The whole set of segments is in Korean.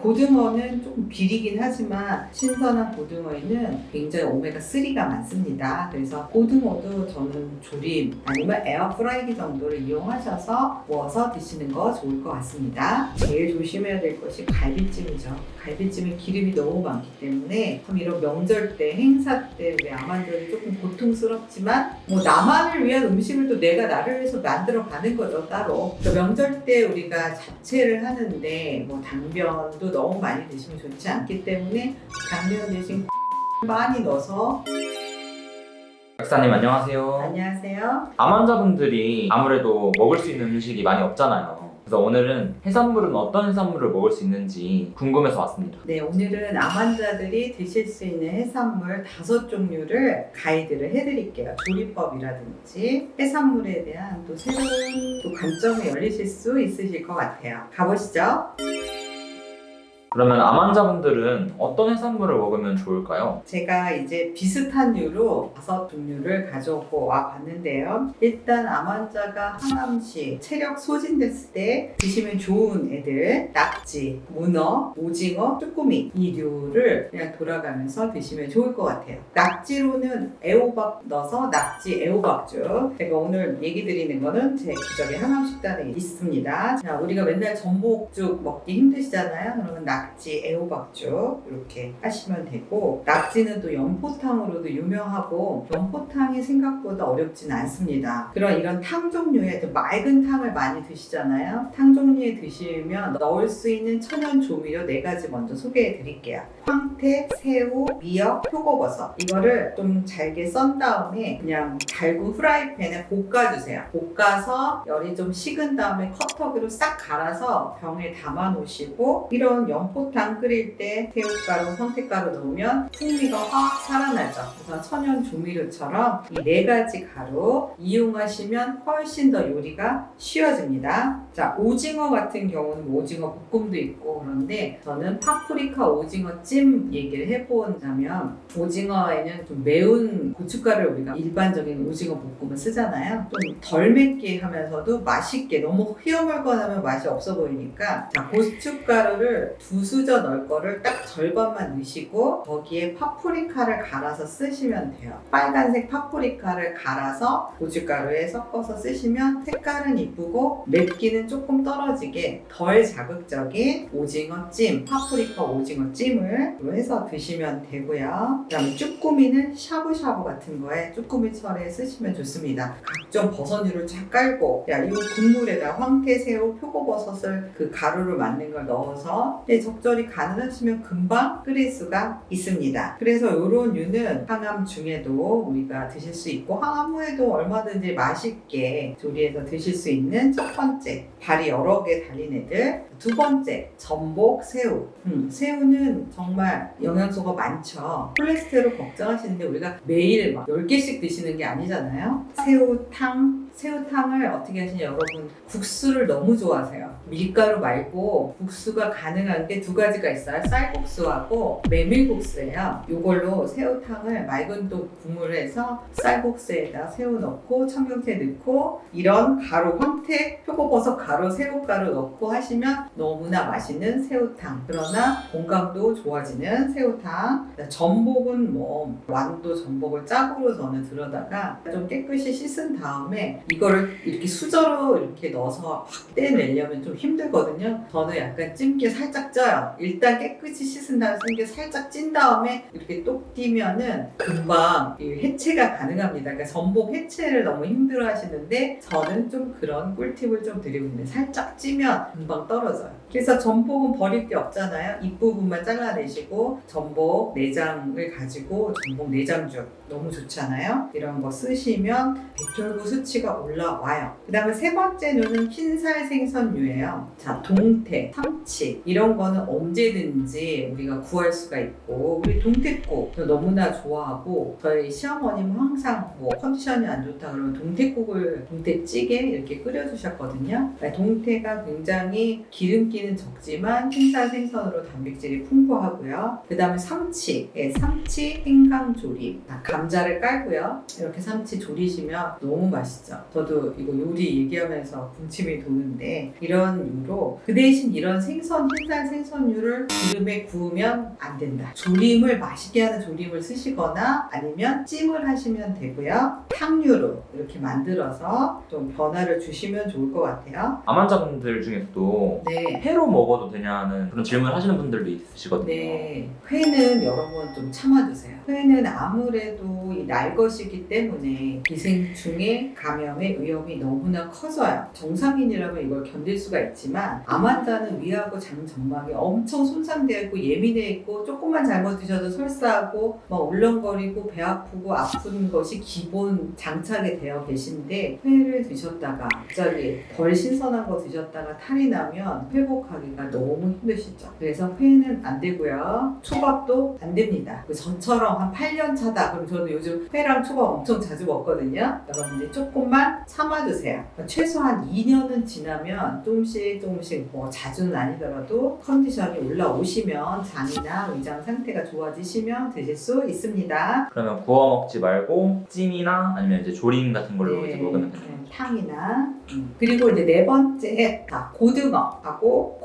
고등어는 조금 비리긴 하지만 신선한 고등어에는 굉장히 오메가3가 많습니다. 그래서 고등어도 저는 조림 아니면 에어프라이기 정도를 이용하셔서 구워서 드시는 거 좋을 것 같습니다. 제일 조심해야 될 것이 갈비찜이죠. 갈비찜에 기름이 너무 많기 때문에 참 이런 명절 때, 행사 때 우리 아만들이 조금 고통스럽지만 뭐 나만을 위한 음식을 또 내가 나를 위해서 만들어 가는 거죠, 따로. 명절 때 우리가 잡채를 하는데 뭐 당면도 너무 많이 드시면 좋지 않기 때문에 당면 대신 많이 넣어서. 박사님 안녕하세요. 안녕하세요. 암 환자분들이 아무래도 먹을 수 있는 음식이 많이 없잖아요. 그래서 오늘은 해산물은 어떤 해산물을 먹을 수 있는지 궁금해서 왔습니다. 네, 오늘은 암 환자들이 드실 수 있는 해산물 5종류를 가이드를 해드릴게요. 조리법이라든지 해산물에 대한 또 새로운 또 관점이 열리실 수 있으실 것 같아요. 가보시죠. 그러면 암 환자분들은 어떤 해산물을 먹으면 좋을까요? 제가 이제 비슷한 류로 5종류를 가져오고 와 봤는데요. 일단 암 환자가 항암시, 체력 소진됐을 때 드시면 좋은 애들, 낙지, 문어, 오징어, 쭈꾸미 이 류를 그냥 돌아가면서 드시면 좋을 것 같아요. 낙지로는 애호박 넣어서 낙지 애호박죽. 제가 오늘 얘기 드리는 거는 제 기적의 항암식단에 있습니다. 자, 우리가 맨날 전복죽 먹기 힘드시잖아요. 그러면 낙지 애호박죽 이렇게 하시면 되고, 낙지는 또 연포탕으로도 유명하고 연포탕이 생각보다 어렵진 않습니다. 이런 탕 종류에 좀 맑은 탕을 많이 드시잖아요. 탕 종류에 드시면 넣을 수 있는 천연 조미료 4가지 먼저 소개해 드릴게요. 황태, 새우, 미역, 표고버섯 이거를 좀 잘게 썬 다음에 그냥 달군 후라이팬에 볶아주세요. 볶아서 열이 좀 식은 다음에 커터기로 싹 갈아서 병에 담아 놓으시고, 이런 연포탕 끓일 때 새우가루, 황태가루 넣으면 풍미가 확 살아나죠. 그래서 천연 조미료처럼 이 4가지 가루 이용하시면 훨씬 더 요리가 쉬워집니다. 자, 오징어 같은 경우는 오징어 볶음도 있고 그런데 저는 파프리카 오징어 찜 얘기를 해보자면, 오징어에는 좀 매운 고춧가루를 우리가 일반적인 오징어 볶음을 쓰잖아요. 좀 덜 맵게 하면서도 맛있게, 너무 휘어물거나 하면 맛이 없어 보이니까, 자, 고춧가루를 2수저 넣을 거를 딱 절반만 넣으시고 거기에 파프리카를 갈아서 쓰시면 돼요. 빨간색 파프리카를 갈아서 고춧가루에 섞어서 쓰시면 색깔은 이쁘고 맵기는 조금 떨어지게 덜 자극적인 오징어 찜, 파프리카 오징어 찜을 해서 드시면 되고요. 그 다음에 쭈꾸미는 샤브샤브 같은 거에 쭈꾸미 철에 쓰시면 좋습니다. 각종 버섯류를 쫙 깔고, 이 국물에다 황태, 새우, 표고버섯을 그 가루를 만든 걸 넣어서 적절히 가능하시면 금방 끓일 수가 있습니다. 그래서 이런 류는 항암 중에도 우리가 드실 수 있고, 항암 후에도 얼마든지 맛있게 조리해서 드실 수 있는 첫 번째, 발이 여러 개 달린 애들. 두 번째, 전복, 새우. 새우는 정말 영양소가 많죠. 콜레스테롤 걱정하시는데 우리가 매일 막 10개씩 드시는 게 아니잖아요. 새우탕을 어떻게 하시냐, 여러분 국수를 너무 좋아하세요. 밀가루 말고 국수가 가능한 게 2가지가 있어요. 쌀국수하고 메밀국수예요. 이걸로 새우탕을 맑은 또 국물을 해서 쌀국수에다 새우 넣고 청경채 넣고 이런 가루, 황태, 표고버섯 가루, 새우가루 넣고 하시면 너무나 맛있는 새우탕. 그러나 건강도 좋아지는 새우탕. 전복은 뭐 완도 전복을 짝으로 저는 들여다가 좀 깨끗이 씻은 다음에 이거를 이렇게 수저로 이렇게 넣어서 확 떼내려면 좀 힘들거든요. 저는 약간 찜기에 살짝 쪄요. 일단 깨끗이 씻은 다음에 찜기에 살짝 찐 다음에 이렇게 똑 띄면은 금방 해체가 가능합니다. 그러니까 전복 해체를 너무 힘들어 하시는데 저는 좀 그런 꿀팁을 좀 드리고 있는데, 살짝 찌면 금방 떨어져요. 그래서 전복은 버릴 게 없잖아요. 잎부분만 잘라내시고 전복 내장을 가지고 전복 내장죽 너무 좋잖아요. 이런 거 쓰시면 백혈구 수치가 올라와요. 그 다음에 3번째는 흰살 생선류예요. 자, 동태, 참치 이런 거는 언제든지 우리가 구할 수가 있고, 우리 동태국 저 너무나 좋아하고, 저희 시어머님은 항상 뭐 컨디션이 안 좋다 그러면 동태찌개 이렇게 끓여주셨거든요. 동태가 굉장히 기름기 기름기는 적지만 생살 생선으로 단백질이 풍부하고요. 그 다음에 삼치, 삼치 생강조림. 감자를 깔고요. 이렇게 삼치 조리시면 너무 맛있죠. 저도 이거 요리 얘기하면서 군침이 도는데 이런 유로 그 대신 이런 생선, 생살 생선류를 기름에 구우면 안 된다. 조림을 맛있게 하는 조림을 쓰시거나 아니면 찜을 하시면 되고요. 탕류로 이렇게 만들어서 좀 변화를 주시면 좋을 것 같아요. 암환자분들 중에서도 네. 회로 먹어도 되냐는 그런 질문 하시는 분들도 있으시거든요. 네, 회는 여러분 좀 참아주세요. 회는 아무래도 이 날것이기 때문에 기생충의 감염의 위험이 너무나 커져요. 정상인이라면 이걸 견딜 수가 있지만 암 환자는 위하고 장 점막이 엄청 손상되어 있고 예민해 있고 조금만 잘못 드셔도 설사하고 막 울렁거리고 배 아프고 아픈 것이 기본 장착이 되어 계신데 회를 드셨다가 갑자기 덜 신선한 거 드셨다가 탈이 나면 회복하기가 너무 힘드시죠. 그래서 회는 안 되고요. 초밥도 안 됩니다. 저처럼 한 8년 차다. 그럼 저는 요즘 회랑 초밥 엄청 자주 먹거든요. 여러분들 조금만 참아주세요. 최소한 2년은 지나면 조금씩 뭐 자주는 아니더라도 컨디션이 올라오시면 장이나 위장 상태가 좋아지시면 드실 수 있습니다. 그러면 구워 먹지 말고 찜이나 아니면 이제 조림 같은 걸로 이제 먹으면 되나요? 탕이나 그리고 이제 네 번째 고등어하고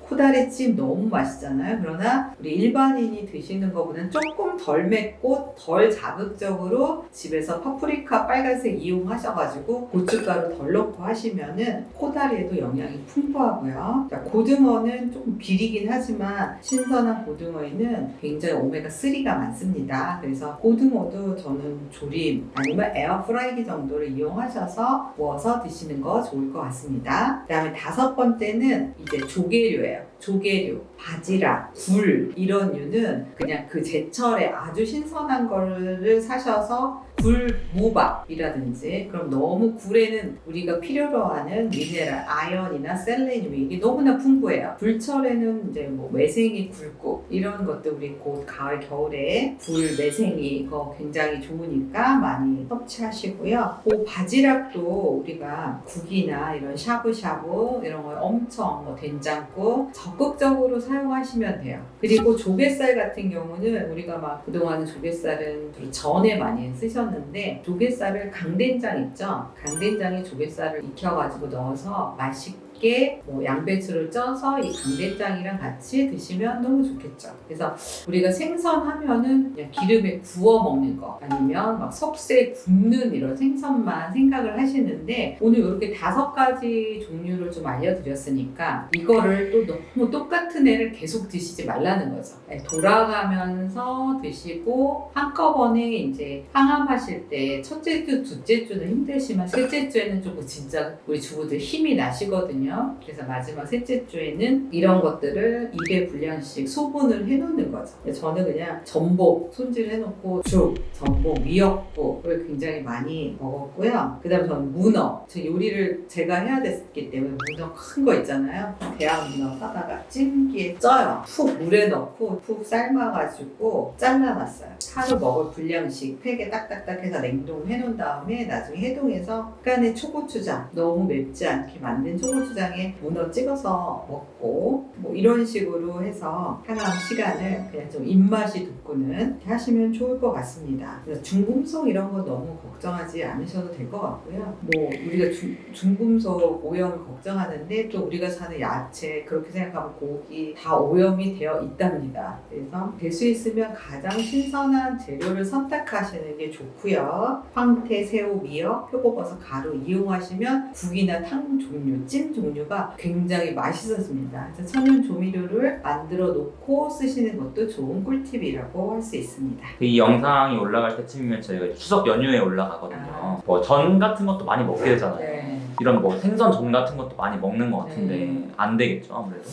코다리찜 너무 맛있잖아요. 그러나 우리 일반인이 드시는 것보다는 조금 덜 맵고 덜 자극적으로 집에서 파프리카 빨간색 이용하셔가지고 고춧가루 덜 넣고 하시면은 코다리에도 영양이 풍부하고요. 고등어는 조금 비리긴 하지만 신선한 고등어에는 굉장히 오메가3가 많습니다. 그래서 고등어도 저는 조림 아니면 에어프라이기 정도를 이용하셔서 구워서 드시는 거 좋을 것 같습니다. 그 다음에 다섯 번째는 이제 조개류예요. 조개류, 바지락, 굴 이런 류는 그냥 그 제철에 아주 신선한 거를 사셔서 굴무밥이라든지 그럼 너무 굴에는 우리가 필요로 하는 미네랄, 아연이나 셀레늄이 이게 너무나 풍부해요. 굴철에는 이제 뭐 매생이 굴국 이런 것도 우리 곧 가을 겨울에 굴 매생이 이거 굉장히 좋으니까 많이 섭취하시고요. 그 바지락도 우리가 국이나 이런 샤브샤브 이런 거 엄청 뭐 된장국 적극적으로 사용하시면 돼요. 그리고 조갯살 같은 경우는 우리가 막 그동안 조갯살은 전에 많이 쓰셨는데 조갯살을 강된장 있죠? 강된장에 조갯살을 익혀가지고 넣어서 맛있게 뭐 양배추를 쪄서 이 강된장이랑 같이 드시면 너무 좋겠죠. 그래서 우리가 생선하면은 그냥 기름에 구워 먹는 거 아니면 막 석쇠에 굽는 이런 생선만 생각을 하시는데 오늘 이렇게 5가지 종류를 좀 알려드렸으니까 이거를 또 너무 똑같은 애를 계속 드시지 말라는 거죠. 돌아가면서 드시고 한꺼번에 이제 항암하실 때 첫째 주, 둘째 주는 힘드시면 셋째 주에는 조금 진짜 우리 주부들 힘이 나시거든요. 그래서 마지막 셋째 주에는 이런 것들을 2배 분량씩 소분을 해놓는 거죠. 저는 그냥 전복 손질해놓고 죽, 전복, 미역국을 굉장히 많이 먹었고요. 그 다음 저는 문어. 제 요리를 제가 해야 됐기 때문에 문어 큰 거 있잖아요. 대왕 문어 사다가 찜기에 쪄요. 푹 물에 넣고 푹 삶아가지고 잘라놨어요. 하루 먹을 분량씩 팩에 딱딱딱 해서 냉동해 놓은 다음에 나중에 해동해서 약간의 초고추장 너무 맵지 않게 만든 초고추장에 문어 찍어서 먹고 뭐 이런 식으로 해서 항암 시간을 그냥 좀 입맛이 돋구는 하시면 좋을 것 같습니다. 그래서 중금속 이런 거 너무 걱정하지 않으셔도 될 것 같고요. 뭐 우리가 중금속 오염을 걱정하는데 또 우리가 사는 야채 그렇게 생각하면 고기 다 오염이 되어 있답니다. 그래서 될 수 있으면 가장 신선한 재료를 선택하시는 게 좋고요. 황태, 새우, 미역, 표고버섯, 가루 이용하시면 국이나 탕 종류, 찜 종류가 굉장히 맛있어집니다. 그래서 천연 조미료를 만들어 놓고 쓰시는 것도 좋은 꿀팁이라고 할 수 있습니다. 이 영상이 올라갈 때쯤이면 저희가 추석 연휴에 올라가거든요. 뭐 전 같은 것도 많이 먹게 되잖아요. 네. 이런 뭐 생선 전 같은 것도 많이 먹는 것 같은데 안 되겠죠 아무래도.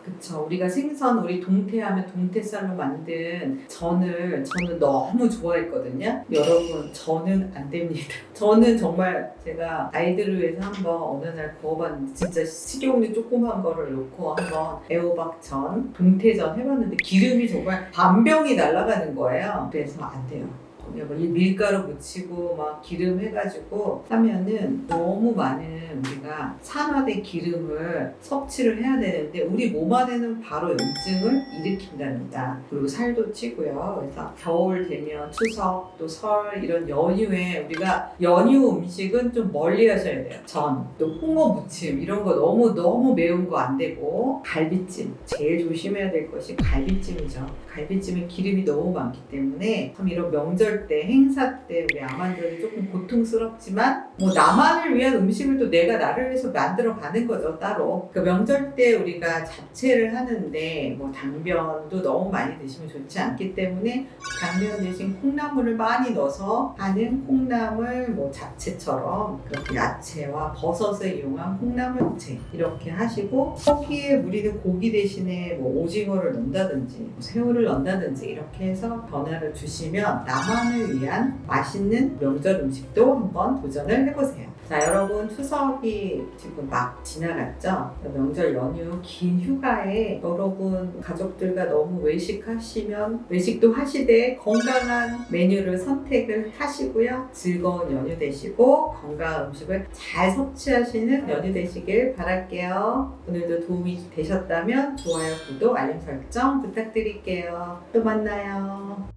그쵸. 우리가 생선 우리 동태하면 동태살로 만든 저는 너무 좋아했거든요. 여러분 저는 안 됩니다. 저는 정말 제가 아이들을 위해서 한번 어느 날 구워봤는데 진짜 식용유 조그만 거를 넣고 한번 애호박전, 동태전 해봤는데 기름이 정말 반병이 날아가는 거예요. 그래서 안 돼요. 그냥 뭐 밀가루 묻히고 막 기름 해가지고 하면은 너무 많은 우리가 산화된 기름을 섭취를 해야 되는데 우리 몸 안에는 바로 염증을 일으킨답니다. 그리고 살도 찌고요. 그래서 겨울 되면 추석 또 설 이런 연휴에 우리가 연휴 음식은 좀 멀리 하셔야 돼요. 전, 또 홍어 무침 이런 거 너무 매운 거 안 되고 갈비찜 제일 조심해야 될 것이 갈비찜이죠. 갈비찜에 기름이 너무 많기 때문에 참 이런 명절 때 행사 때 우리 암환자들이 조금 고통스럽지만 뭐 나만을 위한 음식을 또 내가 나를 위해서 만들어 가는 거죠 따로. 그 명절 때 우리가 잡채를 하는데 뭐 당면도 너무 많이 드시면 좋지 않기 때문에 당면 대신 콩나물을 많이 넣어서 하는 콩나물 뭐 잡채처럼 그렇게 야채와 버섯을 이용한 콩나물 잡채 이렇게 하시고 거기에 우리는 고기 대신에 뭐 오징어를 넣는다든지 뭐 새우를 넣는다든지 이렇게 해서 변화를 주시면 나만을 위한 맛있는 명절 음식도 한번 도전을 해보세요. 자, 여러분 추석이 지금 막 지나갔죠? 명절 연휴 긴 휴가에 여러분 가족들과 너무 외식하시면 외식도 하시되 건강한 메뉴를 선택을 하시고요. 즐거운 연휴 되시고 건강한 음식을 잘 섭취하시는 연휴 되시길 바랄게요. 오늘도 도움이 되셨다면 좋아요, 구독, 알림 설정 부탁드릴게요. 또 만나요.